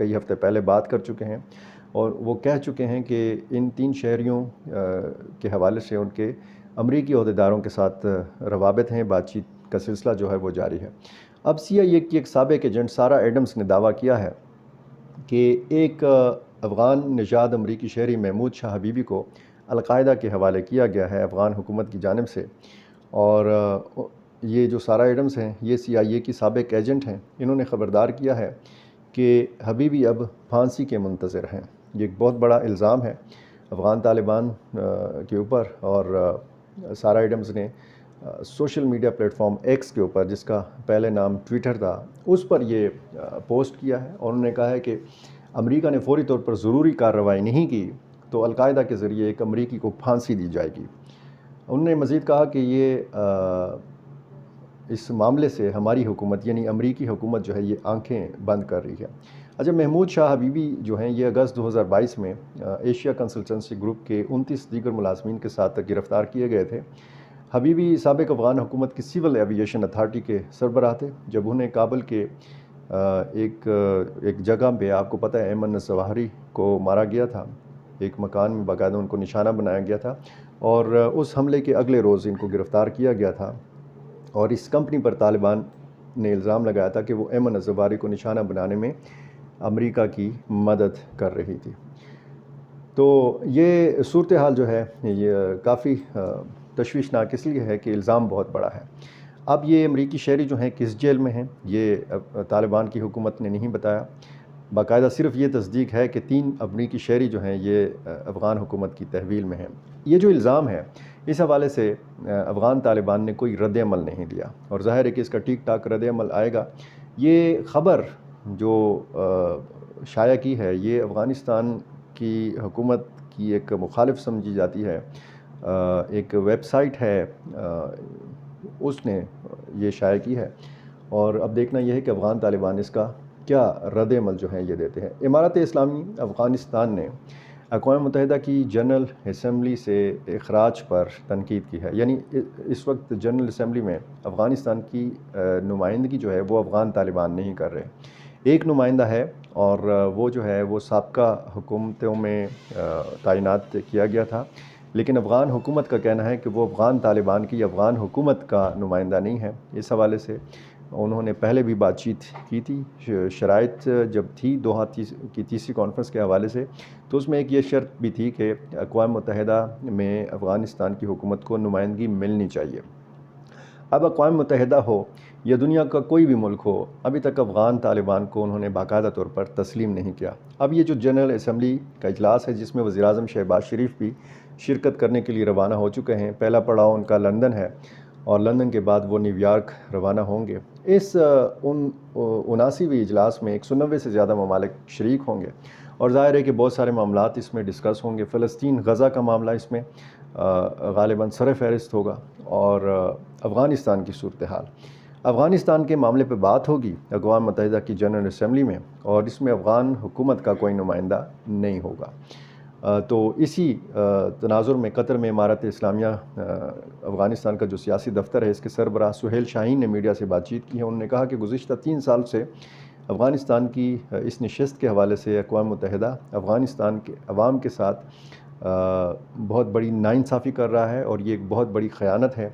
کئی ہفتے پہلے بات کر چکے ہیں، اور وہ کہہ چکے ہیں کہ ان 3 شہریوں کے حوالے سے ان کے امریکی عہدیداروں کے ساتھ روابط ہیں، بات چیت کا سلسلہ جو ہے وہ جاری ہے۔ اب CIA کی ایک سابق ایجنٹ سارہ ایڈمز نے دعویٰ کیا ہے کہ ایک افغان نژاد امریکی شہری محمود شاہ حبیبی کو القاعدہ کے حوالے کیا گیا ہے افغان حکومت کی جانب سے، اور یہ جو سارہ ایڈمز ہیں یہ CIA کی سابق ایجنٹ ہیں۔ انہوں نے خبردار کیا ہے کہ حبیبی اب پھانسی کے منتظر ہیں۔ یہ ایک بہت بڑا الزام ہے افغان طالبان کے اوپر، اور سارہ ایڈمز نے social media plate form x کے اوپر، جس کا پہلے نام ٹویٹر تھا، اس پر یہ پوسٹ کیا ہے، اور انہوں نے کہا ہے کہ امریکہ نے فوری طور پر ضروری کارروائی نہیں کی تو القاعدہ کے ذریعے ایک امریکی کو پھانسی دی جائے گی۔ انہوں نے مزید کہا کہ یہ اس معاملے سے ہماری حکومت یعنی امریکی حکومت جو ہے یہ آنکھیں بند کر رہی ہے۔ اچھا، محمود شاہ حبیبی جو ہیں یہ اگست 2022 میں ایشیا کنسلٹنسی گروپ کے 29 دیگر ملازمین کے ساتھ گرفتار کیے گئے تھے۔ حبیبی سابق افغان حکومت کی سول ایوییشن اتھارٹی کے سربراہ تھے جب انہیں کابل کے ایک جگہ پہ، آپ کو پتہ ہے، ایمن الظواہری کو مارا گیا تھا، ایک مکان میں باقاعدہ ان کو نشانہ بنایا گیا تھا، اور اس حملے کے اگلے روز ان کو گرفتار کیا گیا تھا، اور اس کمپنی پر طالبان نے الزام لگایا تھا کہ وہ ایمن الظواہری کو نشانہ بنانے میں امریکہ کی مدد کر رہی تھی۔ تو یہ صورتحال جو ہے یہ کافی تشویشناک اس لیے ہے کہ الزام بہت بڑا ہے۔ اب یہ امریکی شہری جو ہیں کس جیل میں ہیں یہ طالبان کی حکومت نے نہیں بتایا، باقاعدہ صرف یہ تصدیق ہے کہ 3 امریکی شہری جو ہیں یہ افغان حکومت کی تحویل میں ہیں۔ یہ جو الزام ہے اس حوالے سے افغان طالبان نے کوئی رد عمل نہیں دیا، اور ظاہر ہے کہ اس کا ٹھیک ٹھاک رد عمل آئے گا۔ یہ خبر جو شائع کی ہے یہ افغانستان کی حکومت کی ایک مخالف سمجھی جاتی ہے، ایک ویب سائٹ ہے اس نے یہ شائع کی ہے، اور اب دیکھنا یہ ہے کہ افغان طالبان اس کا کیا رد عمل جو ہے یہ دیتے ہیں۔ امارت اسلامی افغانستان نے اقوام متحدہ کی جنرل اسمبلی سے اخراج پر تنقید کی ہے، یعنی اس وقت جنرل اسمبلی میں افغانستان کی نمائندگی جو ہے وہ افغان طالبان نہیں کر رہے، ایک نمائندہ ہے، اور وہ جو ہے وہ سابقہ حکومتوں میں تعینات کیا گیا تھا، لیکن افغان حکومت کا کہنا ہے کہ وہ افغان طالبان کی افغان حکومت کا نمائندہ نہیں ہے۔ اس حوالے سے انہوں نے پہلے بھی بات چیت کی تھی، شرائط جب تھی دوحہ کی تیسری کانفرنس کے حوالے سے، تو اس میں ایک یہ شرط بھی تھی کہ اقوام متحدہ میں افغانستان کی حکومت کو نمائندگی ملنی چاہیے۔ اب اقوام متحدہ ہو یا دنیا کا کوئی بھی ملک ہو، ابھی تک افغان طالبان کو انہوں نے باقاعدہ طور پر تسلیم نہیں کیا۔ اب یہ جو جنرل اسمبلی کا اجلاس ہے جس میں وزیر اعظم شہباز شریف بھی شرکت کرنے کے لیے روانہ ہو چکے ہیں، پہلا پڑاؤ ان کا لندن ہے، اور لندن کے بعد وہ نیو یارک روانہ ہوں گے۔ اس 79ویں اجلاس میں 190 سے زیادہ ممالک شریک ہوں گے، اور ظاہر ہے کہ بہت سارے معاملات اس میں ڈسکس ہوں گے۔ فلسطین غزہ کا معاملہ اس میں غالباً سر فہرست ہوگا، اور افغانستان کی صورتحال، افغانستان کے معاملے پہ بات ہوگی اقوام متحدہ کی جنرل اسمبلی میں، اور اس میں افغان حکومت کا کوئی نمائندہ نہیں ہوگا۔ تو اسی تناظر میں قطر میں امارت اسلامیہ افغانستان کا جو سیاسی دفتر ہے اس کے سربراہ سہیل شاہین نے میڈیا سے بات چیت کی ہے۔ انہوں نے کہا کہ گزشتہ 3 سال سے افغانستان کی اس نشست کے حوالے سے اقوام متحدہ افغانستان کے عوام کے ساتھ بہت بڑی ناانصافی کر رہا ہے، اور یہ ایک بہت بڑی خیانت ہے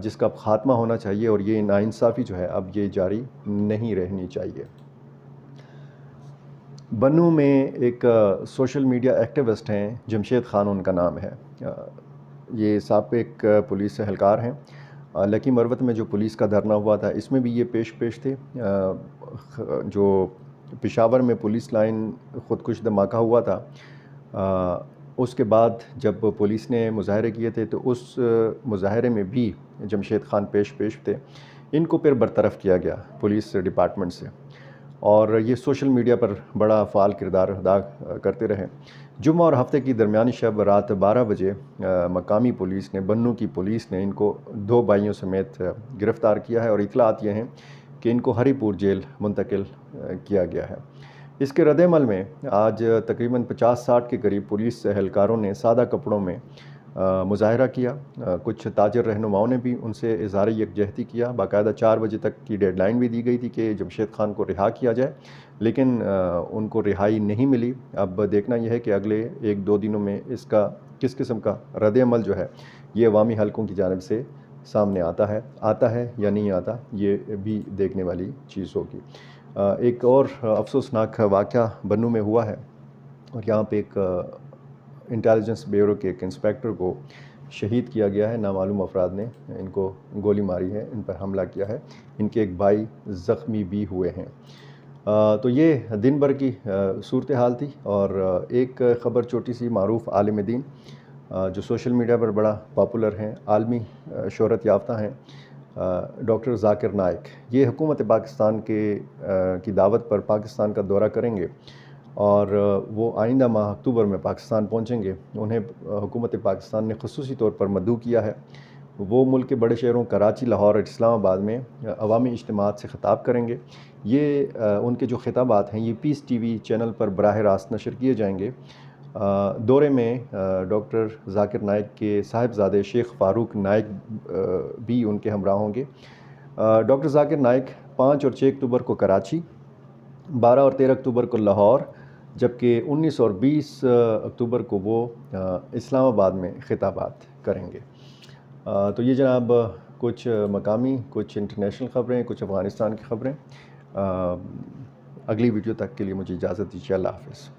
جس کا خاتمہ ہونا چاہیے، اور یہ ناانصافی جو ہے اب یہ جاری نہیں رہنی چاہیے۔ بنوں میں ایک سوشل میڈیا ایکٹیوسٹ ہیں، جمشید خان ان کا نام ہے، یہ سابق پولیس اہلکار ہیں۔ لکی مروت میں جو پولیس کا دھرنا ہوا تھا اس میں بھی یہ پیش تھے۔ جو پشاور میں پولیس لائن خودکش دھماکہ ہوا تھا، اس کے بعد جب پولیس نے مظاہرے کیے تھے تو اس مظاہرے میں بھی جمشید خان پیش تھے۔ ان کو پھر برطرف کیا گیا پولیس ڈپارٹمنٹ سے، اور یہ سوشل میڈیا پر بڑا فعال کردار ادا کرتے رہے۔ جمعہ اور ہفتے کی درمیانی شب رات 12 بجے مقامی پولیس نے، بنوں کی پولیس نے ان کو 2 بھائیوں سمیت گرفتار کیا ہے، اور اطلاعات یہ ہیں کہ ان کو ہری پور جیل منتقل کیا گیا ہے۔ اس کے رد عمل میں آج تقریباً 50-60 کے قریب پولیس اہلکاروں نے سادہ کپڑوں میں مظاہرہ کیا، کچھ تاجر رہنماؤں نے بھی ان سے اظہار یکجہتی کیا، باقاعدہ 4 بجے تک کی ڈیڈ لائن بھی دی گئی تھی کہ جمشید خان کو رہا کیا جائے، لیکن ان کو رہائی نہیں ملی۔ اب دیکھنا یہ ہے کہ اگلے 1-2 دنوں میں اس کا کس قسم کا رد عمل جو ہے یہ عوامی حلقوں کی جانب سے سامنے آتا ہے یا نہیں آتا، یہ بھی دیکھنے والی چیز ہوگی۔ ایک اور افسوسناک واقعہ بنوں میں ہوا ہے، اور یہاں پہ ایک انٹیلیجنس بیورو کے ایک انسپیکٹر کو شہید کیا گیا ہے۔ نامعلوم افراد نے ان کو گولی ماری ہے، ان پر حملہ کیا ہے، ان کے ایک بھائی زخمی بھی ہوئے ہیں۔ تو یہ دن بھر کی صورتحال تھی، اور ایک خبر چھوٹی سی، معروف عالم دین جو سوشل میڈیا پر بڑا پاپولر ہیں، عالمی شہرت یافتہ ہیں، ڈاکٹر ذاکر نائک، یہ حکومت پاکستان کی دعوت پر پاکستان کا دورہ کریں گے، اور وہ آئندہ ماہ اکتوبر میں پاکستان پہنچیں گے۔ انہیں حکومت پاکستان نے خصوصی طور پر مدعو کیا ہے۔ وہ ملک کے بڑے شہروں کراچی، لاہور اور اسلام آباد میں عوامی اجتماعات سے خطاب کریں گے۔ یہ ان کے جو خطابات ہیں یہ پیس ٹی وی چینل پر براہ راست نشر کیے جائیں گے۔ دورے میں ڈاکٹر ذاکر نائک کے صاحبزادے شیخ فاروق نائک بھی ان کے ہمراہ ہوں گے۔ ڈاکٹر ذاکر نائک 5 اور 6 اکتوبر کو کراچی، 12 اور 13 اکتوبر کو لاہور، جبکہ 19 اور 20 اکتوبر کو وہ اسلام آباد میں خطابات کریں گے۔ تو یہ جناب کچھ مقامی، کچھ انٹرنیشنل خبریں، کچھ افغانستان کی خبریں۔ اگلی ویڈیو تک کے لیے مجھے اجازت دیجیے۔ اللہ حافظ۔